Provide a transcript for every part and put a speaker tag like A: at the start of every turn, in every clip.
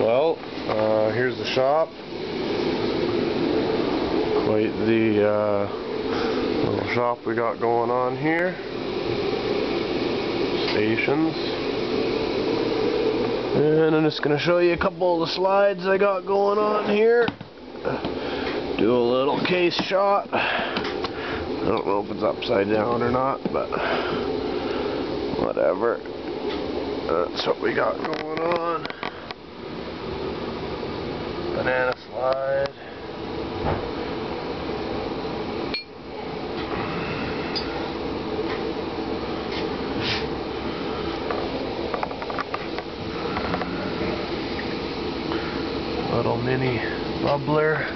A: Well, here's the shop. Quite the little shop we got going on here. Stations. And I'm just going to show you a couple of the slides I got going on here. Do a little case shot. I don't know if it's upside down or not, but whatever. That's what we got going on. Banana slide. Little mini bubbler.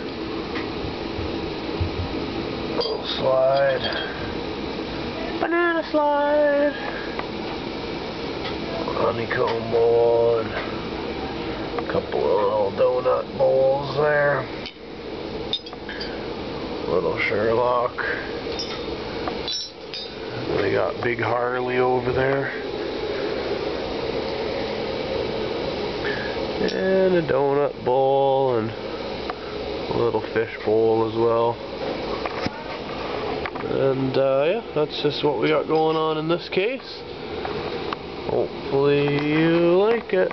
A: Little slide. Banana slide. Honeycomb bowl and a couple of little donut bowls there. Little Sherlock. We got Big Harley over there. And a donut bowl and a little fish bowl as well. And yeah, that's just what we got going on in this case. Hopefully you like it.